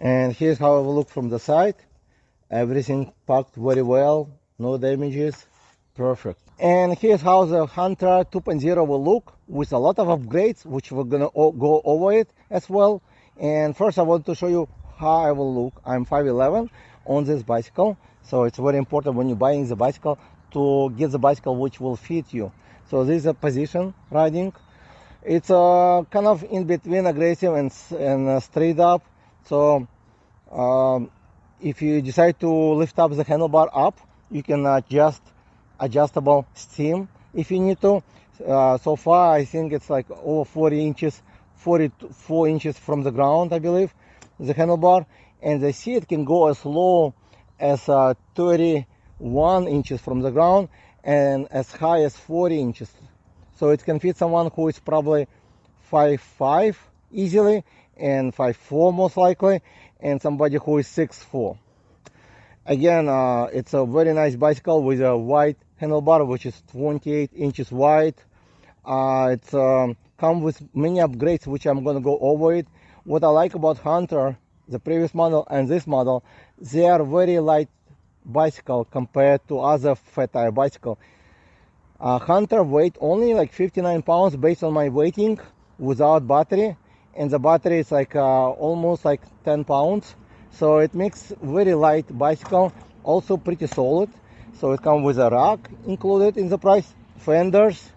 And here's how it will look from the side. Everything packed very well, no damages, perfect. And here's how the Hunter 2.0 will look with a lot of upgrades, which we're gonna go over it as well. And first I want to show you how I will look. I'm 5'11" on this bicycle, so it's very important when you're buying the bicycle to get the bicycle which will fit you. So this is a position riding. It's kind of in between aggressive and straight up. So if you decide to lift up the handlebar up, you can adjust adjustable steam if you need to. So far I think it's like over 40 inches, 44 inches from the ground, I believe, the handlebar. And the seat can go as low as 31 inches from the ground and as high as 40 inches. So it can fit someone who is probably 5'5" easily, and 5'4" most likely, and somebody who is 6'4". Again, it's a very nice bicycle with a wide handlebar, which is 28 inches wide. It's come with many upgrades, which I'm going to go over it. What I like about Hunter, the previous model and this model, they are very light bicycle compared to other fat tire bicycle. Hunter weight only like 59 pounds based on my weighting without battery, and the battery is like almost like 10 pounds. So it makes very light bicycle, also pretty solid. So it comes with a rack included in the price, fenders,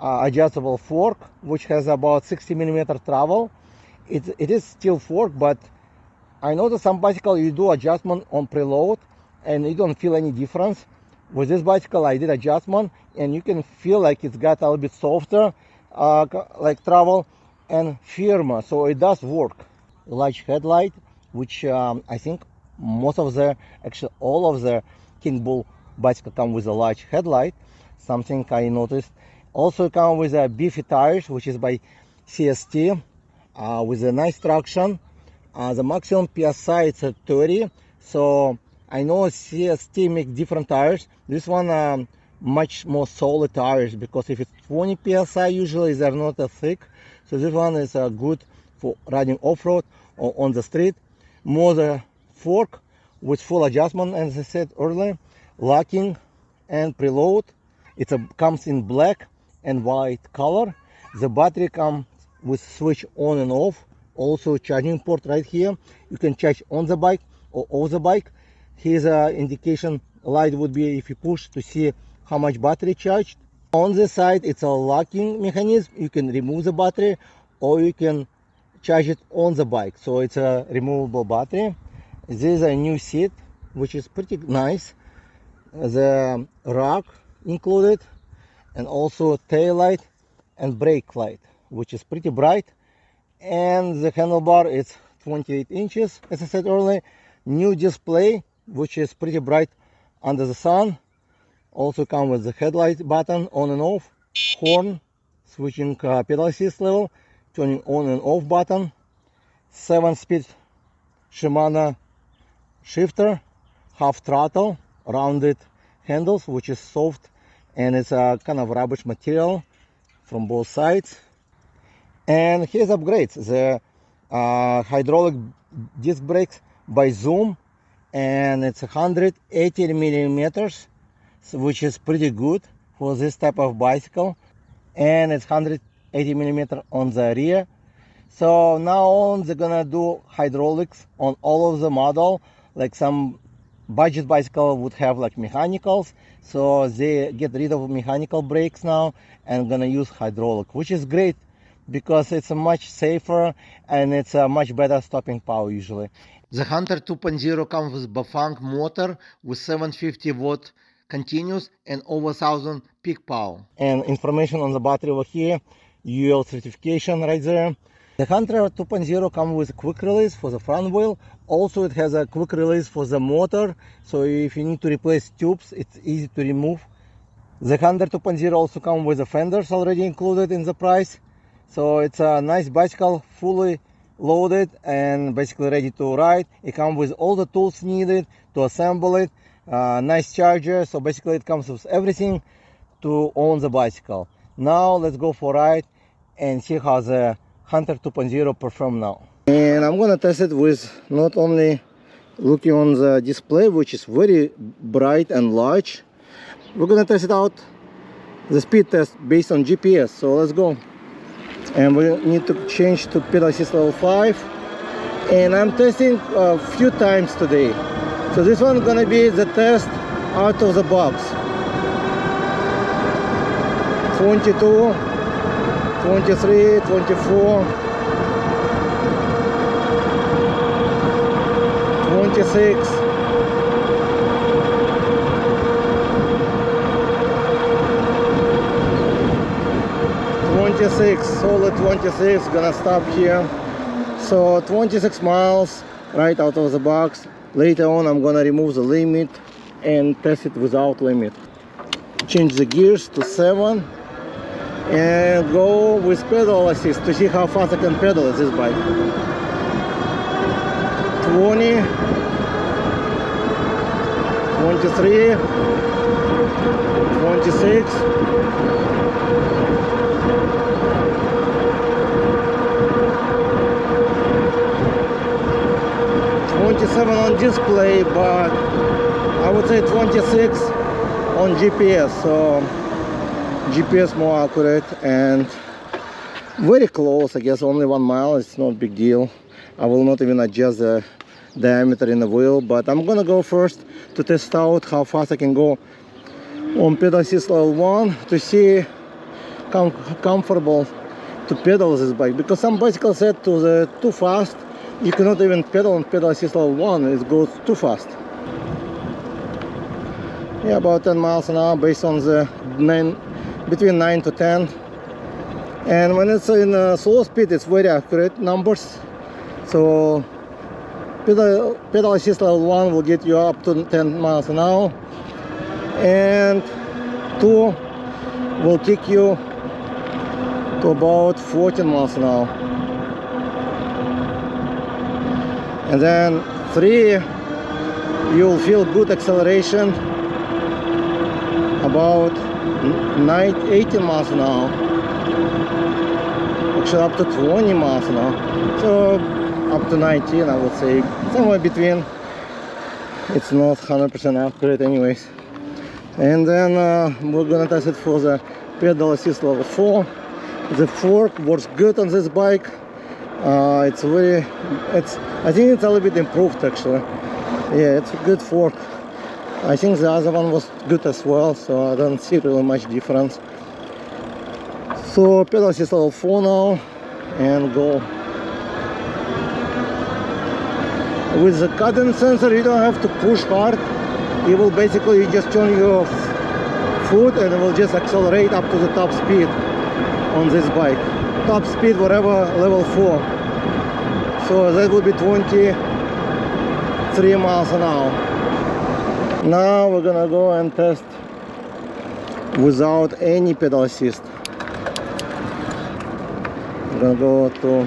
adjustable fork, which has about 60mm travel. It is still fork, but I know that some bicycle you do adjustment on preload and you don't feel any difference. With this bicycle I did adjustment, and you can feel like it's got a little bit softer like travel and firmer, so it does work. Large headlight, which I think most of the, actually all of the Kingbull bicycle come with a large headlight, something I noticed. Also come with a beefy tires, which is by CST, with a nice traction. The maximum PSI is at 30, so I know CST make different tires. This one much more solid tires, because if it's 20 PSI usually they're not as thick. So this one is good for riding off-road or on the street. More the fork with full adjustment, as I said earlier, locking and preload. It comes in black and white color. The battery comes with switch on and off. Also charging port right here. You can charge on the bike or off the bike. Here's an indication light would be if you push to see how much battery charged. On the side it's a locking mechanism. You can remove the battery or you can charge it on the bike. So it's a removable battery. This is a new seat, which is pretty nice. The rack included, and also tail light and brake light, which is pretty bright. And the handlebar is 28 inches, as I said earlier. New display, which is pretty bright under the sun. Also come with the headlight button on and off, horn, switching pedal assist level, turning on and off button, 7-speed Shimano shifter, half throttle, rounded handles, which is soft, and it's a kind of rubbish material from both sides. And here's upgrades: the hydraulic disc brakes by Zoom, and it's 180mm, which is pretty good for this type of bicycle, and it's 180mm on the rear. So now on they're gonna do hydraulics on all of the model. Like some budget bicycle would have like mechanicals, so they get rid of mechanical brakes now and gonna use hydraulic, which is great because it's a much safer and it's a much better stopping power usually. The Hunter 2.0 comes with Bafang motor with 750 watt continuous and over 1000 peak power. And information on the battery over here, UL certification right there. The Hunter 2.0 comes with quick release for the front wheel. Also it has a quick release for the motor, so if you need to replace tubes, it's easy to remove. The Hunter 2.0 also comes with the fenders already included in the price. So it's a nice bicycle, fully loaded and basically ready to ride. It comes with all the tools needed to assemble it. Nice charger, so basically it comes with everything to own the bicycle. Now let's go for a ride and see how the Hunter 2.0 perform now. And I'm gonna test it with not only looking on the display, which is very bright and large. We're gonna test it out, the speed test based on GPS. So let's go. And we need to change to pedal assist level 5. And I'm testing a few times today. So this one gonna be the test out of the box. 22, 23, 24, 26, 26, solid 26, gonna stop here. So 26 miles right out of the box. Later on I'm gonna remove the limit and test it without limit. Change the gears to 7 and go with pedal assist to see how fast I can pedal this bike. 20, 23, 26, 27 on display, but I would say 26 on GPS, so GPS more accurate and very close. I guess only 1 mile, it's not a big deal. I will not even adjust the diameter in the wheel, but I'm gonna go first to test out how fast I can go on pedal assist level 1 to see how comfortable to pedal this bike, because some bicycles said to the too fast you cannot even pedal on pedal assist level 1, it goes too fast. Yeah, about 10 miles an hour based on the between 9 to 10. And when it's in slow speed, it's very accurate numbers. So pedal assist level 1 will get you up to 10 miles an hour, and 2 will kick you to about 14 miles an hour. And then 3, you'll feel good acceleration about 18 miles an hour, actually up to 20 miles an hour, so up to 19 I would say, somewhere between. It's not 100% accurate anyways. And then we're gonna test it for the pedal assist level 4. The fork works good on this bike. I think it's a little bit improved actually. Yeah, it's a good fork. I think the other one was good as well, so I don't see really much difference. So pedal assist level 4 now, and go. With the cadence sensor you don't have to push hard. It will basically, you just turn your foot and it will just accelerate up to the top speed on this bike. Top speed whatever, level 4. So that will be 23 miles an hour. Now we're gonna go and test without any pedal assist. I'm gonna go to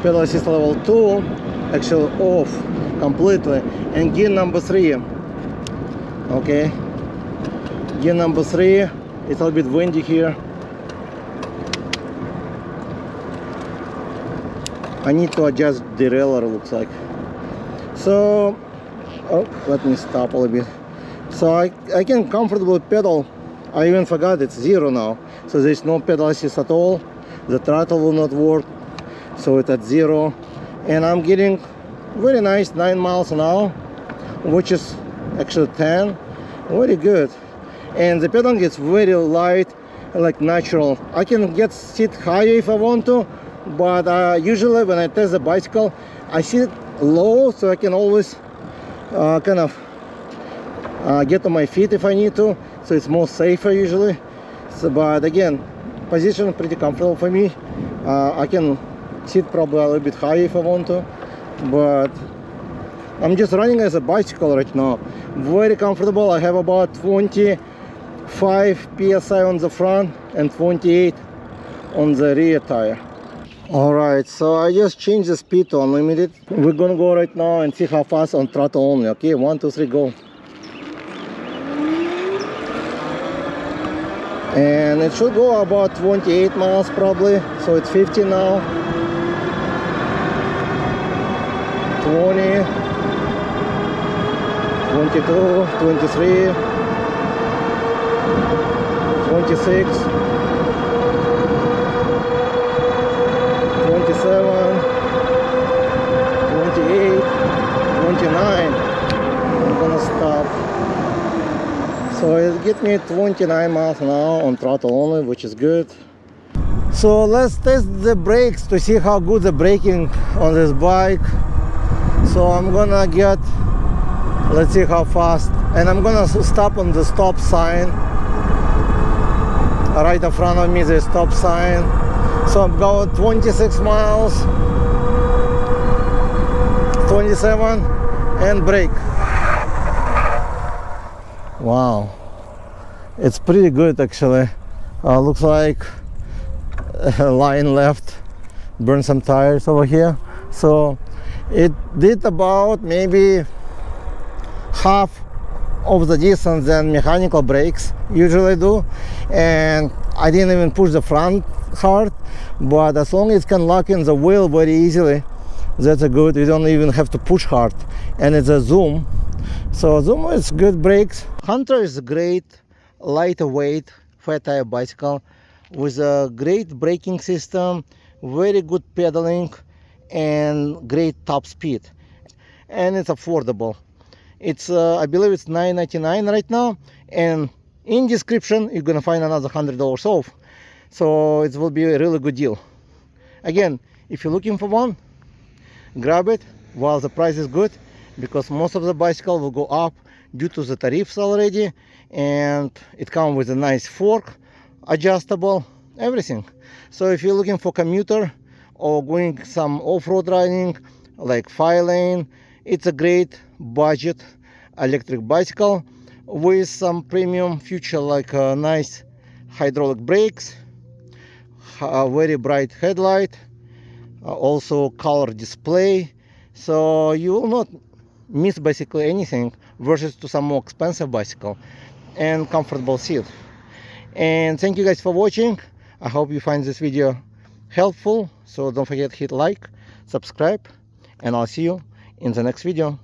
pedal assist level 2, actually off completely, and gear number 3. Okay, gear number 3. It's a little bit windy here. I need to adjust derailleur, looks like. So, let me stop a little bit. So I can comfortably pedal. I even forgot it's 0 now. So there's no pedal assist at all. The throttle will not work. So it's at 0. And I'm getting very nice 9 miles an hour, which is actually 10. Very good. And the pedal gets very light, like natural. I can sit higher if I want to, but usually when I test the bicycle I sit low, so I can always kind of get on my feet if I need to, so it's more safer usually. So, but again, position pretty comfortable for me. I can sit probably a little bit higher if I want to, but I'm just running as a bicycle right now. Very comfortable. I have about 25 psi on the front and 28 on the rear tire. Alright, so I just changed the speed to unlimited. We're gonna go right now and see how fast on throttle only. Okay, 1, 2, 3, go. And it should go about 28 miles probably, so it's 50 now. 20, 22, 23, 26, 27, 28, 29. I'm gonna stop. So it gives me 29 miles an hour on throttle only, which is good. So let's test the brakes to see how good the braking on this bike. So I'm gonna get, let's see how fast, and I'm gonna stop on the stop sign. Right in front of me, the stop sign. So I'm going 26 miles, 27, and brake. Wow, it's pretty good actually. Looks like a line left, burn some tires over here. So it did about maybe half of the distance than mechanical brakes usually do, and I didn't even push the front hard, but as long as it can lock in the wheel very easily, that's a good. You don't even have to push hard, and it's a Zoom. So Zoom is good brakes. Hunter is a great lightweight fat tire bicycle with a great braking system, very good pedaling, and great top speed, and it's affordable. It's I believe it's $9.99 right now, and in description you're gonna find another $100 off, so it will be a really good deal. Again, if you're looking for one, grab it while the price is good, because most of the bicycle will go up due to the tariffs already, and it comes with a nice fork, adjustable, everything. So if you're looking for commuter or going some off-road riding like 5-lane, it's a great budget electric bicycle with some premium feature like nice hydraulic brakes, a very bright headlight, also color display, so you will not miss basically anything versus to some more expensive bicycle, and comfortable seat. And thank you guys for watching. I hope you find this video helpful, so don't forget to hit like, subscribe, and I'll see you in the next video.